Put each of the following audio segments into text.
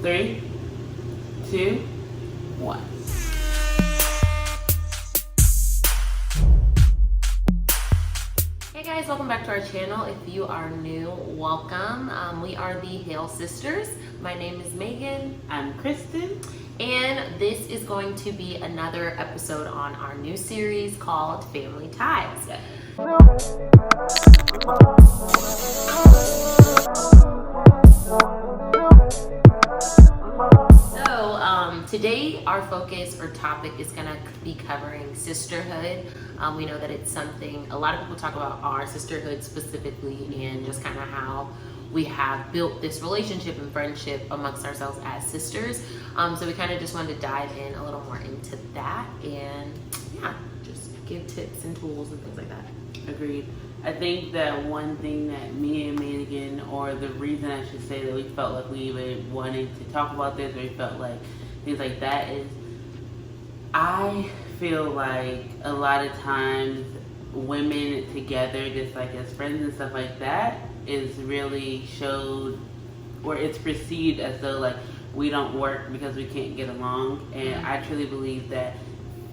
3, 2, 1. Hey guys, welcome back to our channel. If you are new, welcome. We are the Hale Sisters. My name is Megan. I'm Kristin. And this is going to be another episode on our new series called Family Ties. Today our focus or topic is going to be covering sisterhood. We know that it's something a lot of people talk about our sisterhood specifically, and just kind of how we have built this relationship and friendship amongst ourselves as sisters. So we kind of just wanted to dive in a little more into that and just give tips and tools and things like that. Agreed. I think that one thing that me and Megan, or the reason I should say that we felt like we even wanted to talk about this, or we felt like things like that, is I feel like a lot of times women together, just like as friends and stuff like that, is really showed, or it's perceived as though like we don't work because we can't get along. And I truly believe that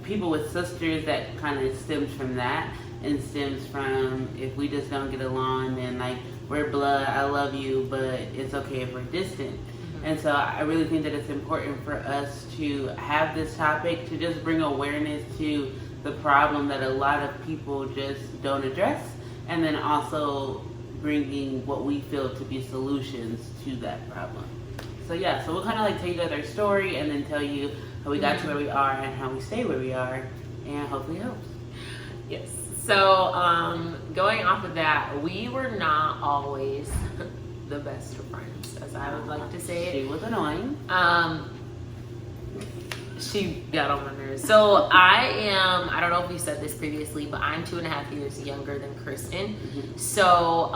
people with sisters, that kind of stems from that, and stems from if we just don't get along, then like we're blood, I love you, but it's okay if we're distant. And so I really think that it's important for us to have this topic to just bring awareness to the problem that a lot of people just don't address, and then also bringing what we feel to be solutions to that problem. So so we'll kind of like tell you guys our story, and then tell you how we got to where we are and how we stay where we are, and hopefully it helps. Yes. So going off of that, we were not always the best of friends, as I would like to say it. She was annoying. She got on my nerves. So I don't know if we said this previously, but I'm 2.5 years younger than Kristin. So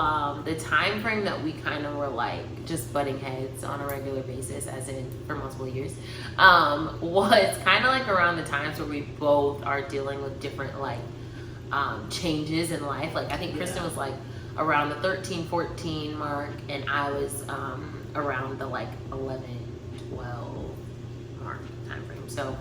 the time frame that we kind of were like just butting heads on a regular basis, as in for multiple years, was kind of like around the times where we both are dealing with different like changes in life. Like I think Kristin was like around the 13, 14 mark, and I was around the like 11, 12 mark time frame. So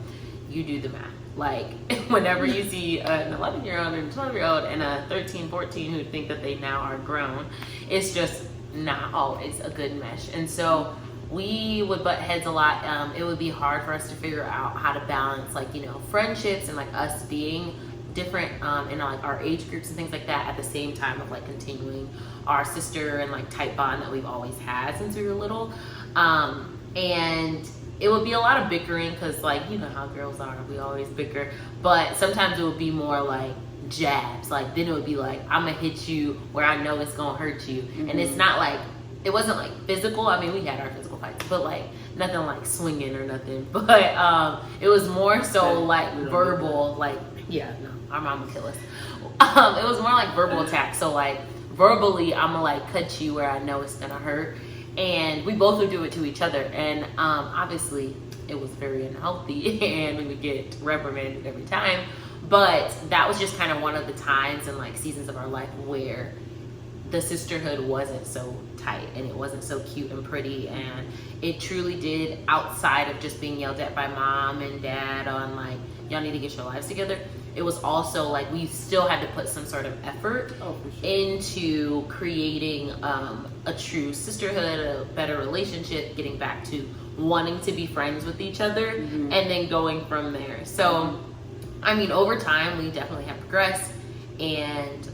you do the math. Like whenever you see an 11-year-old and a 12-year-old and a 13, 14 who think that they now are grown, it's just not always a good mesh. And so we would butt heads a lot. It would be hard for us to figure out how to balance like, you know, friendships and like us being different in like our age groups and things like that, at the same time of like continuing our sister and like tight bond that we've always had since we were little. And it would be a lot of bickering, because like, you know how girls are, we always bicker, but sometimes it would be more like jabs. Like then it would be like, I'm gonna hit you where I know it's gonna hurt you. And it's not like, it wasn't like physical. I mean, we had our physical fights, but like nothing like swinging or nothing. But it was more so like verbal, like our mom would kill us. It was more like verbal attacks. So like verbally, I'm gonna like cut you where I know it's gonna hurt, and we both would do it to each other. And obviously, it was very unhealthy, and we would get reprimanded every time. But that was just kind of one of the times and like seasons of our life where the sisterhood wasn't so tight, and it wasn't so cute and pretty, and it truly did, outside of just being yelled at by mom and dad on like, y'all need to get your lives together, it was also like we still had to put some sort of effort into creating a true sisterhood, a better relationship, getting back to wanting to be friends with each other, and then going from there. So I mean, over time we definitely have progressed,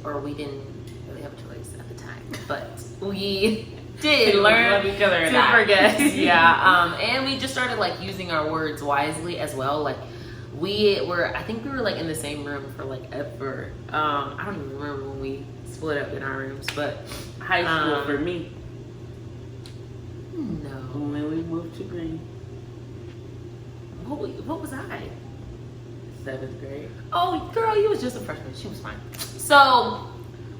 or we didn't really have a choice at the time, but we did learn each other to forget. And we just started like using our words wisely as well. Like I think we were like in the same room for like ever. I don't even remember when we split up in our rooms, but High school for me. No. When we moved to Green. What was I? 7th grade. Oh, girl, you was just a freshman. She was fine. So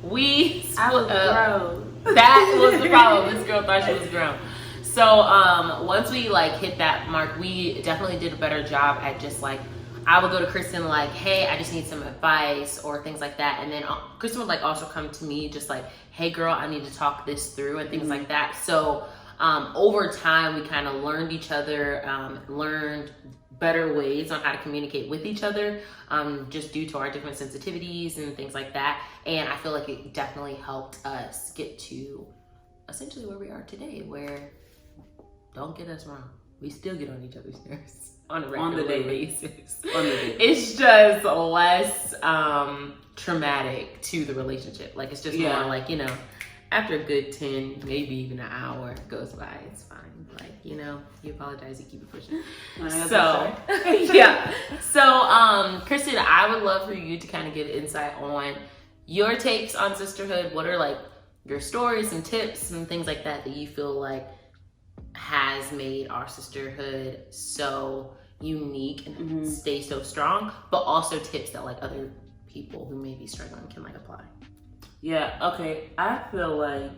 we split up. That was the problem. This girl thought she was grown. So once we like hit that mark, we definitely did a better job at just like, I would go to Kristin like, hey, I just need some advice or things like that. And then Kristin would like also come to me just like, hey girl, I need to talk this through and things like that. So over time, we kind of learned each other, learned better ways on how to communicate with each other, just due to our different sensitivities and things like that. And I feel like it definitely helped us get to essentially where we are today, where, don't get us wrong, we still get on each other's nerves on a regular basis. It's just less traumatic to the relationship. Like, it's just more like, you know, after a good 10, maybe even an hour goes by, it's fine. Like, you know, you apologize, you keep it pushing. So, yeah. So, Kristin, I would love for you to kind of give insight on your takes on sisterhood. What are like your stories and tips and things like that that you feel like has made our sisterhood so unique and stay so strong, but also tips that like other people who may be struggling can like apply? Yeah, okay. I feel like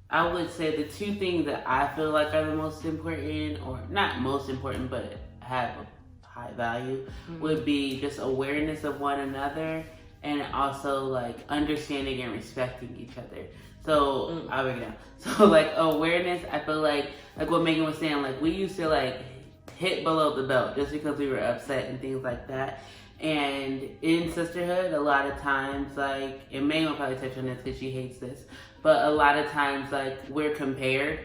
I would say the two things that I feel like are the most important, or not most important, but have a high value, would be just awareness of one another, and also like understanding and respecting each other. So I'll break it down. So like awareness, I feel like what Megan was saying, like we used to like hit below the belt just because we were upset and things like that. And in sisterhood, a lot of times, like, and Megan will probably touch on this because she hates this, but a lot of times, like, we're compared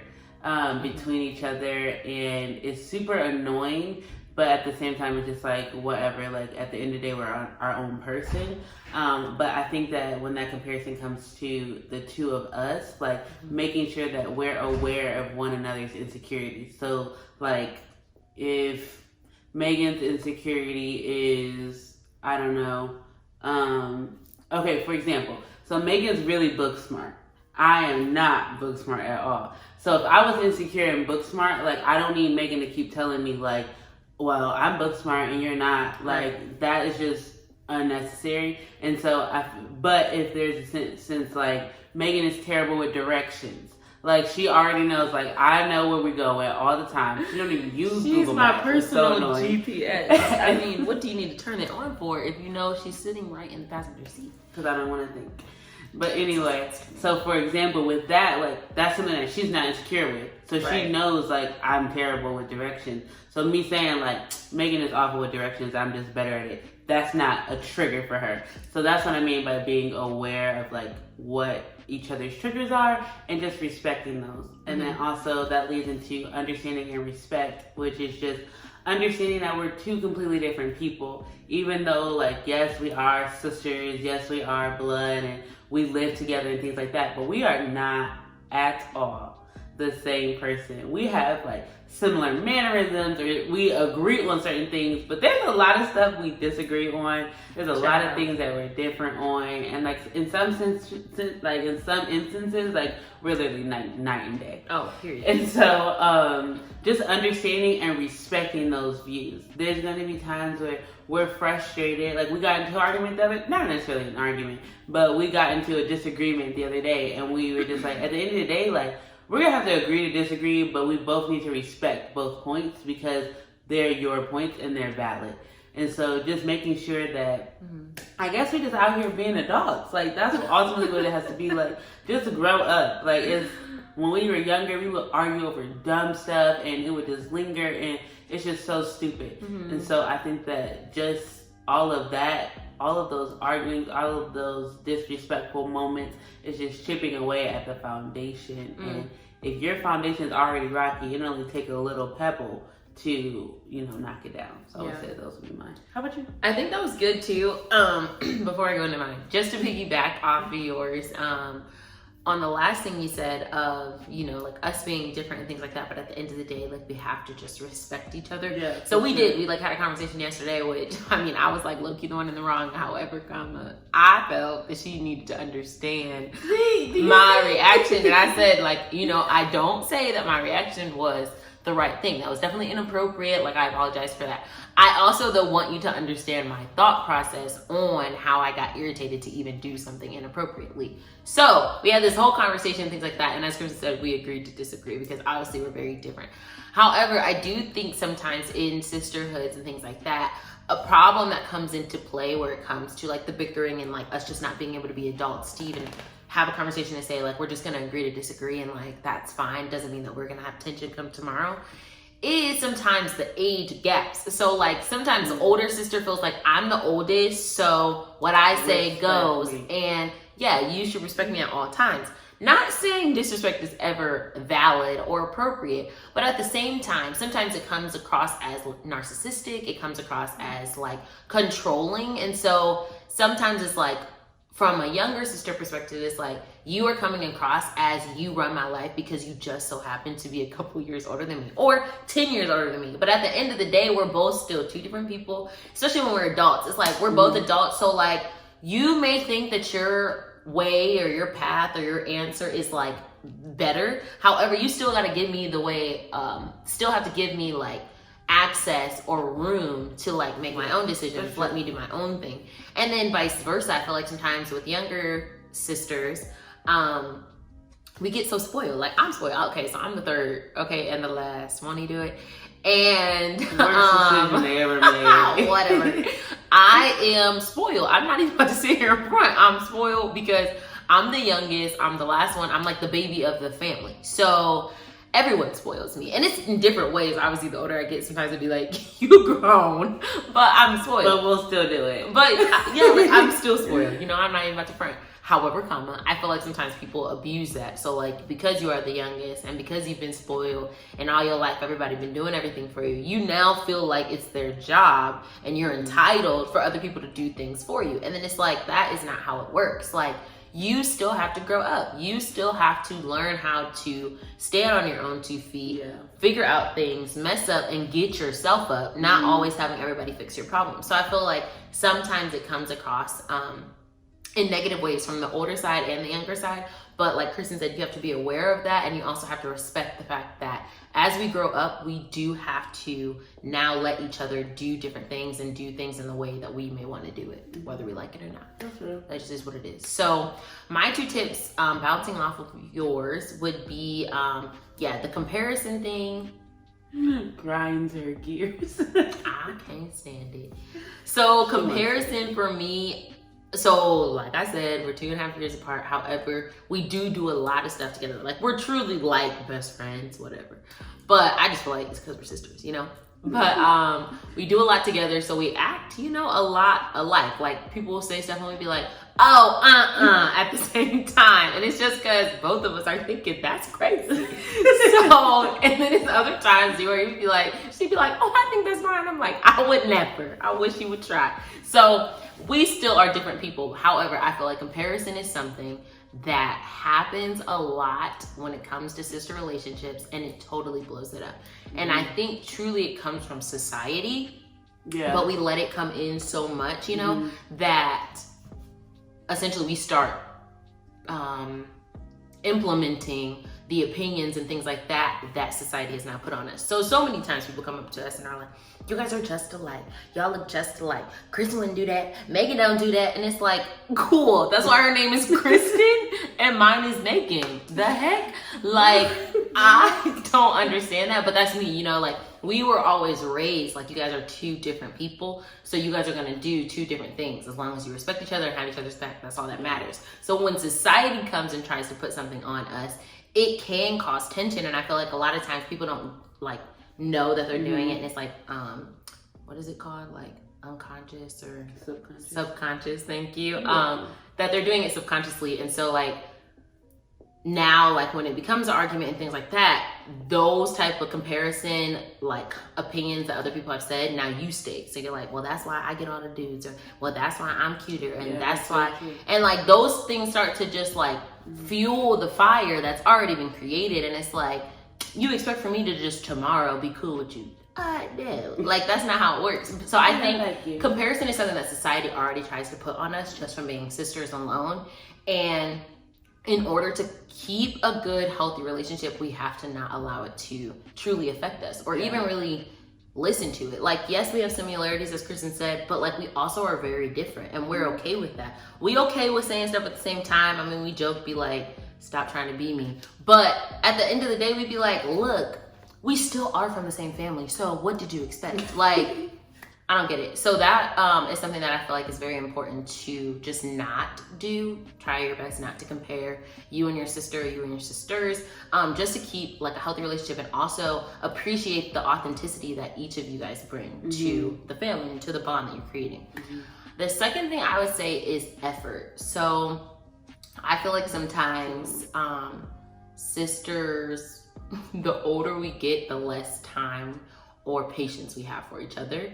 between each other, and it's super annoying, but at the same time, it's just like, whatever, like, at the end of the day, we're our own person. But I think that when that comparison comes to the two of us, like, making sure that we're aware of one another's insecurities. So, like, if Megan's insecurity is, I don't know, okay, for example, so Megan's really book smart. I am not book smart at all. So if I was insecure and book smart, like, I don't need Megan to keep telling me, like, well, I'm book smart and you're not. Like, that is just unnecessary. And so, but if there's a sense like, Megan is terrible with directions. Like, she already knows, like, I know where we go at all the time. She don't even use Google Maps. She's my personal GPS. I mean, what do you need to turn it on for if you know she's sitting right in the passenger seat? Because I don't want to think. But anyway, so for example, with that, like, that's something that she's not insecure with. So she knows, like, I'm terrible with directions. So me saying, like, Megan is awful with directions, I'm just better at it, that's not a trigger for her. So that's what I mean by being aware of, like, what each other's triggers are and just respecting those. And then also that leads into understanding and respect, which is just understanding that we're two completely different people. Even though, like, yes, we are sisters, yes, we are blood, and we live together and things like that, but we are not at all the same person. We have, like, similar mannerisms, or we agree on certain things, but there's a lot of stuff we disagree on. There's a lot of things that we're different on, and like in some instances, like we're literally night and day. Oh, period. And so, just understanding and respecting those views. There's going to be times where we're frustrated. Like, we got into an argument the other, not necessarily an argument, but we got into a disagreement the other day, and we were just like, at the end of the day, like, we're going to have to agree to disagree, but we both need to respect both points because they're your points and they're valid. And so just making sure that, I guess we're just out here being adults. Like, that's ultimately what it has to be. Like, just grow up. Like, it's, when we were younger, we would argue over dumb stuff and it would just linger, and it's just so stupid. And so I think that just all of that, all of those arguments, all of those disrespectful moments is just chipping away at the foundation. And if your foundation is already rocky, it only take a little pebble to, you know, knock it down. So I would say those would be mine. How about you? I think that was good too. Before I go into mine, just to piggyback off of yours, on the last thing you said of, you know, like us being different and things like that, but at the end of the day, like, we have to just respect each other. Yeah. So we like had a conversation yesterday, which, I mean, I was like low-key the one in the wrong, however, I felt that she needed to understand my reaction. And I said, like, you know, I don't say that my reaction was the right thing. That was definitely inappropriate. Like, I apologize for that. I also, though, want you to understand my thought process on how I got irritated to even do something inappropriately. So we had this whole conversation and things like that. And as Kristin said, we agreed to disagree because obviously we're very different. However, I do think sometimes in sisterhoods and things like that, a problem that comes into play where it comes to like the bickering and like us just not being able to be adults to even have a conversation and say like, we're just gonna agree to disagree, and like, that's fine. Doesn't mean that we're gonna have tension come tomorrow. Is sometimes the age gaps. So like sometimes the older sister feels like I'm the oldest, so what I say goes. And yeah, you should respect me at all times. Not saying disrespect is ever valid or appropriate, but at the same time, sometimes it comes across as narcissistic, it comes across as like controlling. And so sometimes it's like, from a younger sister perspective, it's like, you are coming across as you run my life because you just so happen to be a couple years older than me, or 10 years older than me. But at the end of the day, we're both still two different people, especially when we're adults. It's like, we're both adults. So like, you may think that your way or your path or your answer is like better. However, you still got to give me the way, still have to give me like access or room to like make my own decisions, let me do my own thing. And then vice versa. I feel like sometimes with younger sisters, we get so spoiled. Like, I'm spoiled. Okay, so I'm the third, okay, and the last. Won't he do it? And worst decision they ever made. Whatever. I am spoiled. I'm not even about to sit here in front. I'm spoiled because I'm the youngest. I'm the last one. I'm like the baby of the family. So everyone spoils me, and it's in different ways. Obviously, the older I get, sometimes it'd be like, you grown, but I'm spoiled. But we'll still do it. But yeah, like, I'm still spoiled. You know, I'm not even about to front. However, I feel like sometimes people abuse that. So like, because you are the youngest and because you've been spoiled and all your life, everybody been doing everything for you, you now feel like it's their job and you're entitled for other people to do things for you. And then it's like, that is not how it works. Like, you still have to grow up. You still have to learn how to stand on your own 2 feet, figure out things, mess up, and get yourself up, not always having everybody fix your problems. So I feel like sometimes it comes across in negative ways from the older side and the younger side. But like Kristin said, you have to be aware of that, and you also have to respect the fact that as we grow up, we do have to now let each other do different things and do things in the way that we may want to do it, whether we like it or not. That just is what it is. So my 2 tips, bouncing off of yours, would be, the comparison thing. Grinds her gears. I can't stand it. So comparison for me, so like I said, we're 2.5 years apart. However, we do a lot of stuff together. Like, we're truly like best friends, whatever. But I just feel like it's because we're sisters, you know? But we do a lot together, so we act, you know, a lot alike. Like, people will say stuff and we'll be like, oh, at the same time. And it's just because both of us are thinking, that's crazy. So, and then it's other times where she'd be like, oh, I think that's fine. I'm like, I would never. I wish you would try. So we still are different people. However, I feel like comparison is something that happens a lot when it comes to sister relationships, and it totally blows it up. And I think truly it comes from society, but we let it come in so much, you know, that essentially we start implementing the opinions and things like that that society has now put on us. So many times people come up to us and are like, you guys are just alike. Y'all look just alike. Kristin wouldn't do that. Megan don't do that. And it's like, cool. That's why her name is Kristin and mine is Megan. The heck? Like, I don't understand that, but that's me, you know, like, we were always raised like, you guys are 2 different people, so you guys are gonna do 2 different things. As long as you respect each other and have each other's back, that's all that matters. So when society comes and tries to put something on us, it can cause tension. And I feel like a lot of times people don't like know that they're doing it, and it's like, what is it called? Like unconscious or subconscious, thank you. That they're doing it subconsciously. And so like, now, like when it becomes an argument and things like that, those type of comparison, like opinions that other people have said, now you stick. So you're like, well, that's why I get all the dudes, or well, that's why I'm cuter, and that's why, and like those things start to just like fuel the fire that's already been created. And it's like, you expect for me to just tomorrow be cool with you? No, like that's not how it works. So I think comparison is something that society already tries to put on us just from being sisters alone. And in order to keep a good, healthy relationship, we have to not allow it to truly affect us or even really listen to it. Like, yes, we have similarities, as Kristin said, but like we also are very different, and we're okay with that. We okay with saying stuff at the same time. I mean, we joke, be like, stop trying to be me. But at the end of the day, we'd be like, look, we still are from the same family, so what did you expect? Like, I don't get it. So that is something that I feel like is very important to just not do. Try your best not to compare you and your sister, you and your sisters, just to keep like a healthy relationship, and also appreciate the authenticity that each of you guys bring to the family and to the bond that you're creating. The second thing I would say is effort. So I feel like sometimes sisters, the older we get, the less time or patience we have for each other.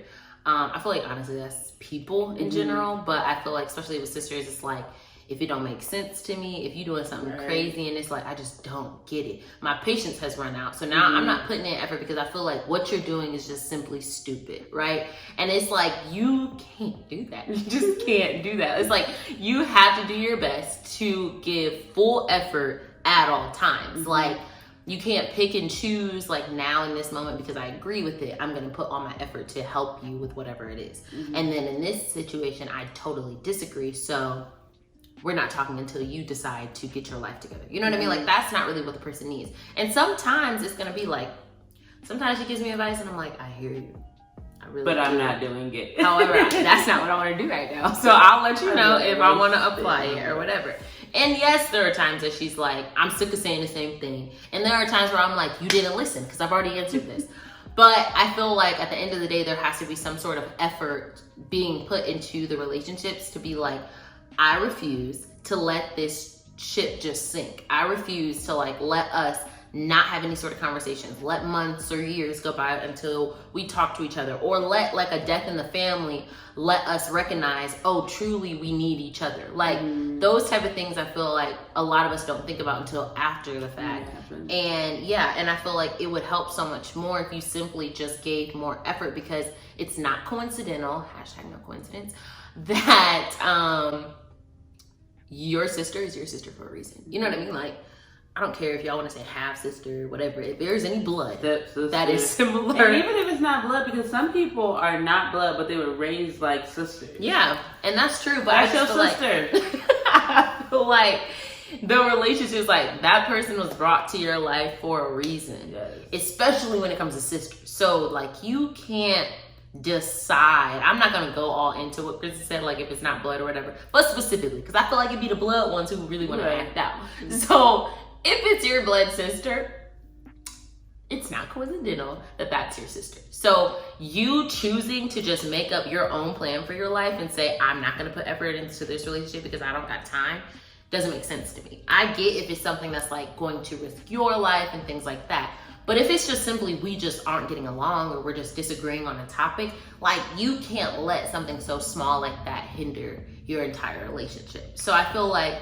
I feel like honestly that's people in general, but I feel like especially with sisters, it's like if it don't make sense to me, if you're doing something crazy and it's like I just don't get it, my patience has run out. So now I'm not putting in effort because I feel like what you're doing is just simply stupid, right? And it's like you can't do that. You just can't do that. It's like you have to do your best to give full effort at all times. Like you can't pick and choose like now in this moment because I agree with it, I'm gonna put all my effort to help you with whatever it is. And then in this situation, I totally disagree. So we're not talking until you decide to get your life together. You know what I mean? Like that's not really what the person needs. And sometimes it's gonna be like, sometimes she gives me advice and I'm like, I hear you. I really But do. I'm not doing it. However, that's not what I wanna do right now. So I'll let you know if I wanna apply it or whatever. And yes, there are times that she's like, I'm sick of saying the same thing. And there are times where I'm like, you didn't listen because I've already answered this. But I feel like at the end of the day, there has to be some sort of effort being put into the relationships to be like, I refuse to let this ship just sink. I refuse to like let us not have any sort of conversations. Let months or years go by until we talk to each other, or let like a death in the family let us recognize, oh, truly we need each other. Like those type of things I feel like a lot of us don't think about until after the fact. And I feel like it would help so much more if you simply just gave more effort, because it's not coincidental, hashtag no coincidence, that your sister is your sister for a reason. You know what I mean? Like, I don't care if y'all want to say half sister, whatever. If there's any blood that is similar. And even if it's not blood, because some people are not blood, but they were raised like sisters. Yeah, and that's true. But That's I your just sister. Like, I feel like the relationship is like that person was brought to your life for a reason. Yes. Especially when it comes to sisters. So like you can't decide. I'm not gonna go all into what Kristen said, like if it's not blood or whatever, but specifically because I feel like it'd be the blood ones who really want to act out. So if it's your blood sister, it's not coincidental that that's your sister. So you choosing to just make up your own plan for your life and say, I'm not going to put effort into this relationship because I don't got time, doesn't make sense to me. I get if it's something that's like going to risk your life and things like that. But if it's just simply we just aren't getting along or we're just disagreeing on a topic, like you can't let something so small like that hinder your entire relationship. So I feel like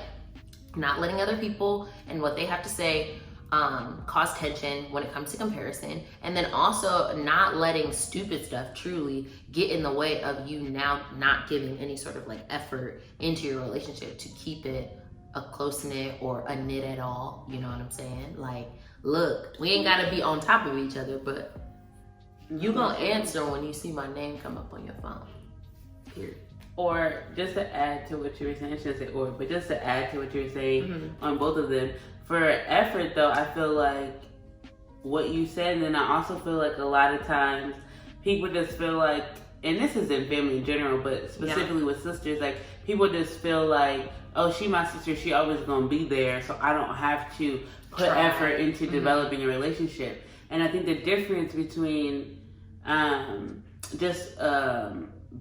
not letting other people and what they have to say cause tension when it comes to comparison, and then also not letting stupid stuff truly get in the way of you now not giving any sort of like effort into your relationship to keep it a close knit or a knit at all. You know what I'm saying? Like, look, we ain't gotta be on top of each other, but you gonna answer when you see my name come up on your phone. Period. Or just to add to what you were saying, I shouldn't say or, but just to add to what you were saying on both of them, for effort though, I feel like what you said, and then I also feel like a lot of times people just feel like, and this is in family in general, but specifically with sisters, like people just feel like, oh, she my sister, she always gonna be there, so I don't have to put effort into developing a relationship. And I think the difference between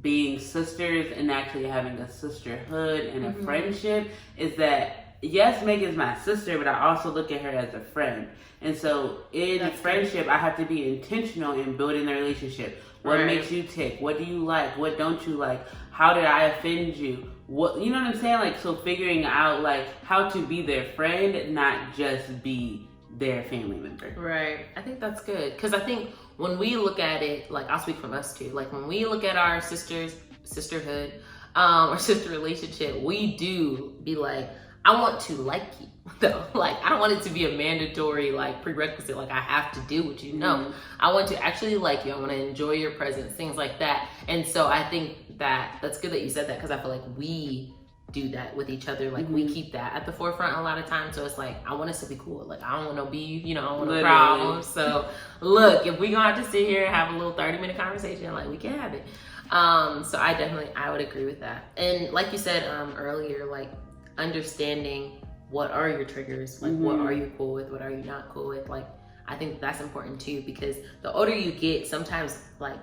being sisters and actually having a sisterhood and a friendship is that, yes, Megan's my sister, but I also look at her as a friend. And so in friendship, I have to be intentional in building the relationship. What makes you tick? What do you like? What don't you like? How did I offend you? What, you know what I'm saying? Like, so figuring out like how to be their friend, not just be their family member. Right. I think that's good. Because I think when we look at it, like I'll speak from us too, like when we look at our sisterhood, or sister relationship, we do be like, I want to like you though. Like, I don't want it to be a mandatory like prerequisite, like I have to do what you know. I want to actually like you. I want to enjoy your presence, things like that. And so I think that that's good that you said that, because I feel like we do that with each other. Like we keep that at the forefront a lot of times. So it's like, I want us to be cool. Like I don't want no beef, you know, I don't want no problems. So look, if we gonna have to sit here and have a little 30-minute conversation, like we can have it. So I would agree with that. And like you said earlier, like understanding what are your triggers, like what are you cool with, what are you not cool with. Like I think that's important too, because the older you get, sometimes like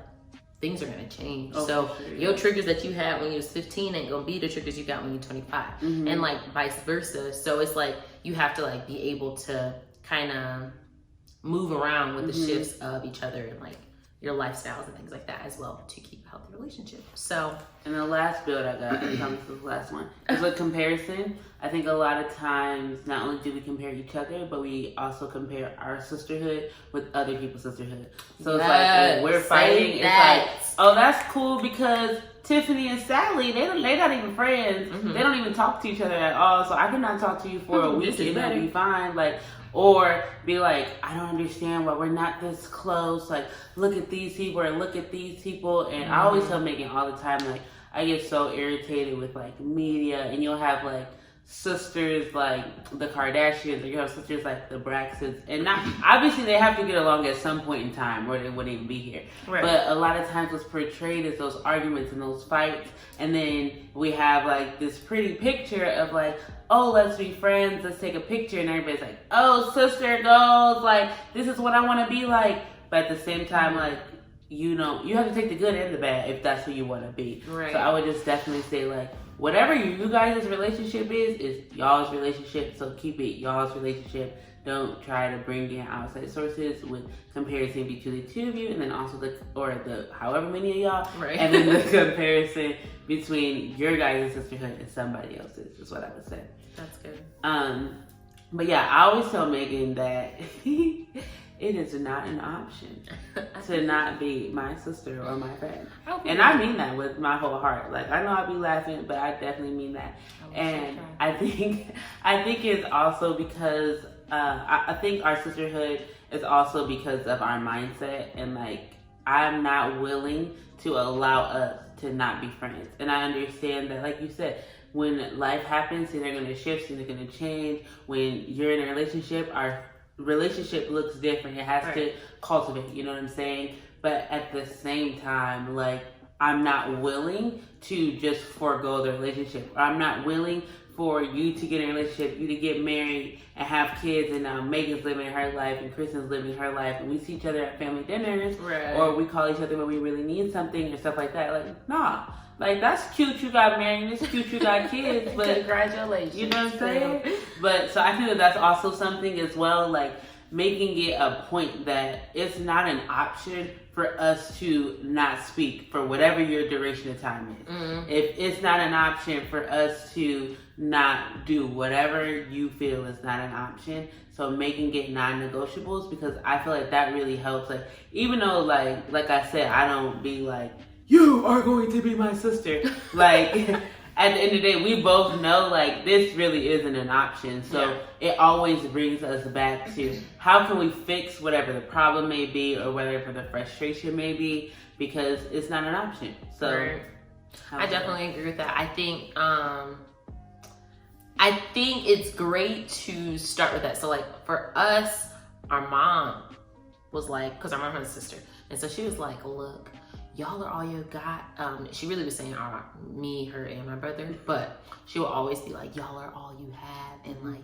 things are gonna change. Your triggers that you had when you was 15 ain't gonna be the triggers you got when you're 25, and like vice versa. So it's like you have to like be able to kind of move around with the shifts of each other and like your lifestyles and things like that as well to keep a healthy relationship. So, and the last build I got, I promise this is the last one, is with comparison. I think a lot of times, not only do we compare each other, but we also compare our sisterhood with other people's sisterhood. So it's like, when we're fighting, it's like, oh, that's cool because Tiffany and Sally, they're not even friends. They don't even talk to each other at all. So I cannot talk to you for a week and that'll be fine. Like, or be like, I don't understand why we're not this close. Like, look at these people or look at these people. And I always tell Megan all the time, like, I get so irritated with like media, and you'll have like sisters like the Kardashians, or you have sisters like the Braxtons, and not obviously they have to get along at some point in time or they wouldn't even be here. Right. But a lot of times what's portrayed is those arguments and those fights, and then we have like this pretty picture of like, oh, let's be friends, let's take a picture, and everybody's like, oh, sister goals, like this is what I want to be like. But at the same time, like, you know, you have to take the good and the bad if that's who you want to be. Right. So I would just definitely say like, whatever you guys' relationship is y'all's relationship. So keep it y'all's relationship. Don't try to bring in outside sources with comparison between the two of you, and then also the however many of y'all, right. And then the comparison between your guys' sisterhood and somebody else's is what I would say. That's good. But yeah, I always tell Megan that it is not an option to not be my sister or my friend. And I mean that with my whole heart. Like, I know I'll be laughing, but I definitely mean that. And I think it's also because I think our sisterhood is also because of our mindset, and like, I'm not willing to allow us to not be friends. And I understand that, like you said, when life happens, things are going to shift, things are going to change. When you're in a relationship, our relationship looks different. It has to cultivate, you know what I'm saying? But at the same time, like, I'm not willing to just forego the relationship. I'm not willing for you to get in a relationship, you to get married and have kids, and Megan's living her life and Kristen's living her life, and we see each other at family dinners, or we call each other when we really need something or stuff like that. Like, nah. Like, that's cute you got married, it's cute you got kids, but congratulations. You know what I'm saying? But so I think that that's also something as well, like making it a point that it's not an option for us to not speak for whatever your duration of time is. If it's not an option for us to not do whatever you feel is not an option. So making it non-negotiables, because I feel like that really helps. Like, even though like I said, I don't be like, you are going to be my sister. Like, at the end of the day, we both know, like, this really isn't an option. So it always brings us back to how can we fix whatever the problem may be or whatever the frustration may be, because it's not an option. So I definitely agree with that. I think it's great to start with that. So like for us, our mom was like, because our mom has a sister, and so she was like, look, y'all are all you got. She really was saying me, her, and my brother, but she will always be like, y'all are all you have. And like,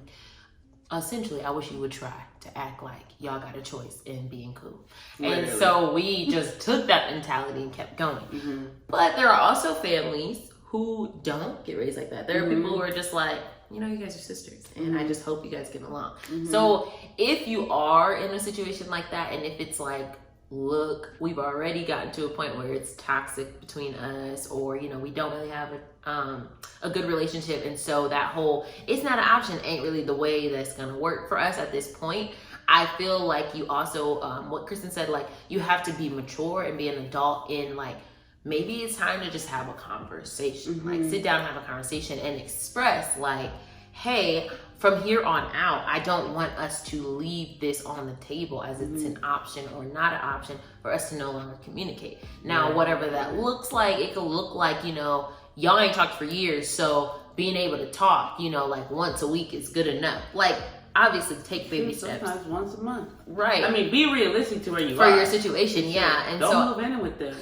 essentially, I wish you would try to act like y'all got a choice in being cool. Literally. And so we just took that mentality and kept going. But there are also families who don't get raised like that. There are people who are just like, you know, you guys are sisters, and I just hope you guys get along. So if you are in a situation like that, and if it's like, look, we've already gotten to a point where it's toxic between us, or, you know, we don't really have a good relationship, and so that whole it's not an option ain't really the way that's gonna work for us at this point. I feel like you also, what Kristin said, like, you have to be mature and be an adult in, like, maybe it's time to just have a conversation. Like, sit down and have a conversation and express, like, hey, from here on out, I don't want us to leave this on the table as it's an option or not an option for us to no longer communicate. Now, whatever that looks like, it could look like, you know, y'all ain't talked for years, so being able to talk, you know, like once a week is good enough. Like, obviously take baby steps. Sometimes once a month. Right. I mean, be realistic to where you for are. your situation, yeah. And don't move in with them.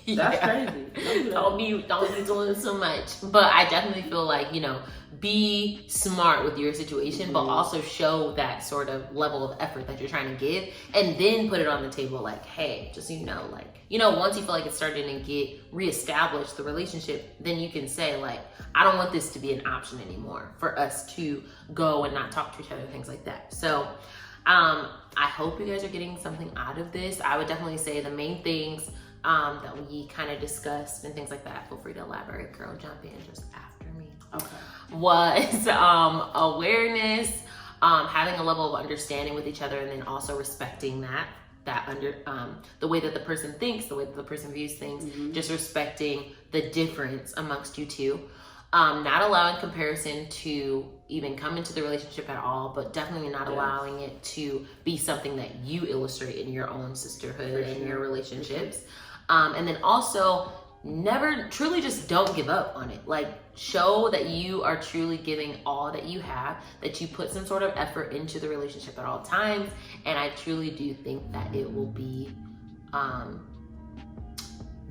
That's crazy. Don't be doing so much. But I definitely feel like, you know, be smart with your situation, but also show that sort of level of effort that you're trying to give, and then put it on the table like, hey, just so you know, like, you know, once you feel like it's starting to get reestablished, the relationship, then you can say like, I don't want this to be an option anymore for us to go and not talk to each other, things like that. So I hope you guys are getting something out of this. I would definitely say the main things that we kind of discussed and things like that, feel free to elaborate, girl, jump in just after me. Okay. Was awareness, having a level of understanding with each other, and then also respecting the way that the person thinks, the way that the person views things, just respecting the difference amongst you two. Not allowing comparison to even come into the relationship at all, but definitely not allowing it to be something that you illustrate in your own sisterhood and your relationships. And then also never, truly just don't give up on it. Like, show that you are truly giving all that you have, that you put some sort of effort into the relationship at all times. And I truly do think that it will be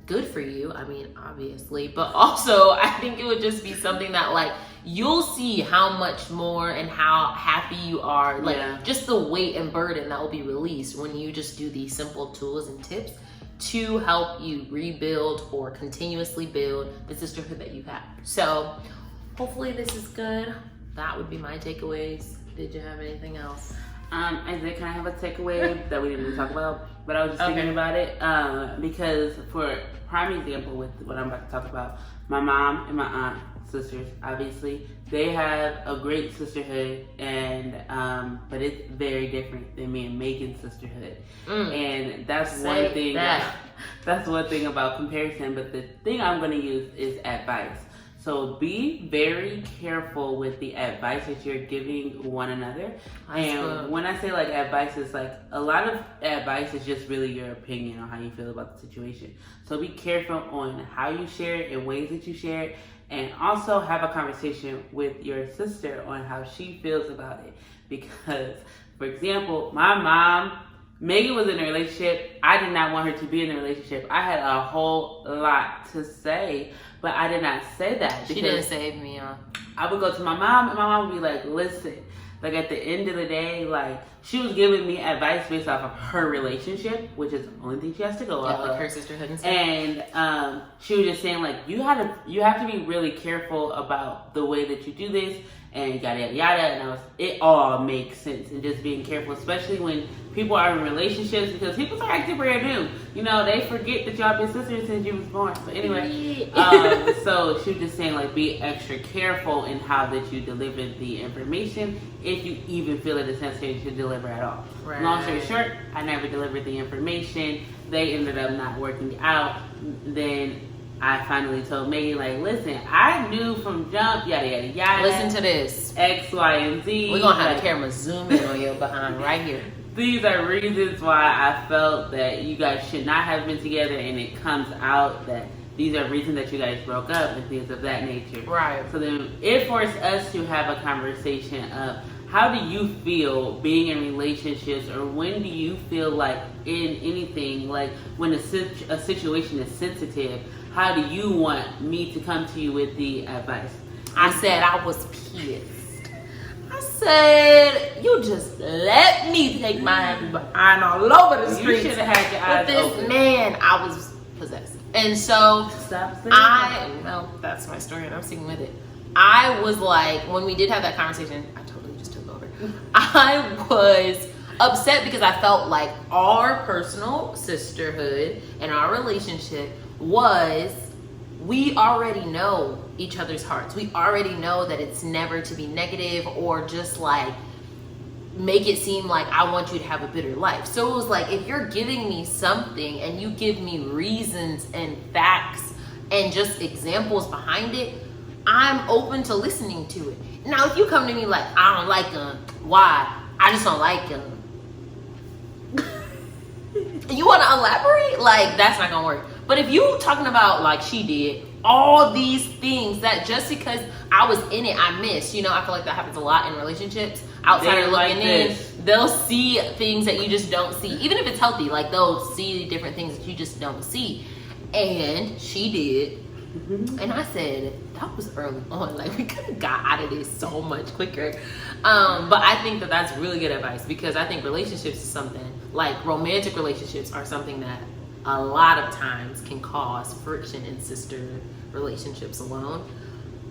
good for you. I mean, obviously, but also I think it would just be something that like, you'll see how much more and how happy you are. Like just the weight and burden that will be released when you just do these simple tools and tips to help you rebuild or continuously build the sisterhood that you have. So hopefully this is good. That would be my takeaways. Did you have anything else? I did kind of have a takeaway that we didn't really talk about, but I was just thinking about it because for prime example with what I'm about to talk about, my mom and my aunt, sisters, obviously, they have a great sisterhood, and but it's very different than me and Megan's sisterhood. And that's one thing. That's one thing about comparison. But the thing I'm going to use is advice. So be very careful with the advice that you're giving one another. And when I say like advice, it's like a lot of advice is just really your opinion on how you feel about the situation. So be careful on how you share it and ways that you share it. And also have a conversation with your sister on how she feels about it. Because, for example, my mom, Megan was in a relationship. I did not want her to be in a relationship. I had a whole lot to say, but I did not say that. She didn't save me, huh? I would go to my mom, and my mom would be like, listen, like at the end of the day, like she was giving me advice based off of her relationship, which is the only thing she has to go off of. Her sisterhood and stuff. And she was just saying like, you have to be really careful about the way that you do this, and yada yada yada. And it all makes sense, and just being careful, especially when people are in relationships, because people are acting brand new. You know, they forget that y'all been sisters since you was born. But anyway, so she was just saying like, be extra careful in how that you deliver the information, if you even feel it is necessary to deliver at all. Right. Long story short, I never delivered the information. They ended up not working out. Then I finally told Megan, like, listen, I knew from jump, yada, yada, yada. Listen to this. X, Y, and Z. We're going to have the camera zoom in on your behind right here. These are reasons why I felt that you guys should not have been together, and it comes out that these are reasons that you guys broke up and things of that nature. Right. So then it forced us to have a conversation of, how do you feel being in relationships, or when do you feel like in anything, like when a situation is sensitive, how do you want me to come to you with the advice? I said I was pissed. I said, you just let me take my happy behind all over the streets. You should have had your eyes open. But this man, I was possessed. And so, no, that's my story and I'm sticking with it. I was like, when we did have that conversation, I totally just took over. I was upset because I felt like our personal sisterhood and our relationship was, we already know each other's hearts. We already know that it's never to be negative or just like make it seem like I want you to have a better life. So it was like, if you're giving me something and you give me reasons and facts and just examples behind it, I'm open to listening to it. Now, if you come to me like, I don't like him, why? I just don't like him. You want to elaborate? Like, that's not gonna work. But if you talking about like she did, all these things that just because I was in it, I missed. You know, I feel like that happens a lot in relationships. Outsider looking in, they'll see things that you just don't see. Even if it's healthy, like they'll see different things that you just don't see. And she did. And I said, that was early on. Like, we could have got out of this so much quicker. But I think that that's really good advice, because I think relationships is something, like romantic relationships are something that a lot of times can cause friction in sister relationships alone.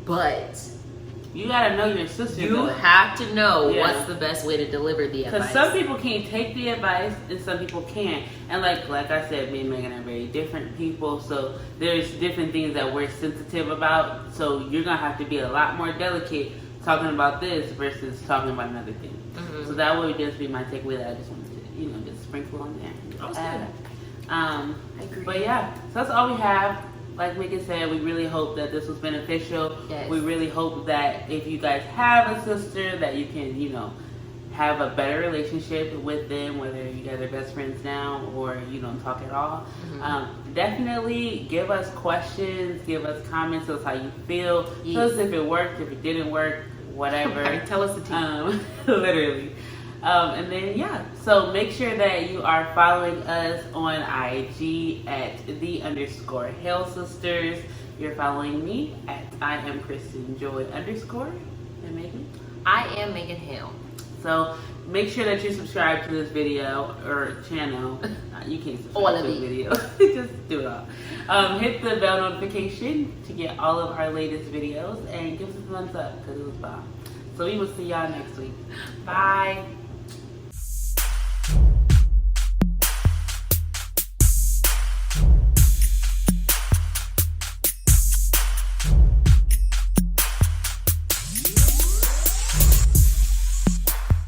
But you gotta know your sister. You have to know what's the best way to deliver the advice. Because some people can't take the advice and some people can. And like I said, me and Megan are very different people. So there's different things that we're sensitive about. So you're gonna have to be a lot more delicate talking about this versus talking about another thing. So that would just be my takeaway that I just wanted to, just sprinkle on there. I agree. But yeah, so that's all we have. Like Megan said, we really hope that this was beneficial. Yes. We really hope that if you guys have a sister, that you can, have a better relationship with them, whether you guys are best friends now or you don't talk at all. Definitely give us questions, give us comments, tell us how you feel. Yes. Tell us if it worked, if it didn't work, whatever. Right, tell us the tea. Literally. And then, so make sure that you are following us on IG at _Hale Sisters. You're following me at I am Kristin Joy _ and Megan. I am Megan Hale. So make sure that you subscribe to this video or channel. You can't subscribe All of to the it. video. Just do it all. Hit the bell notification to get all of our latest videos and give us a thumbs up because it was fun. So we will see y'all next week. Bye.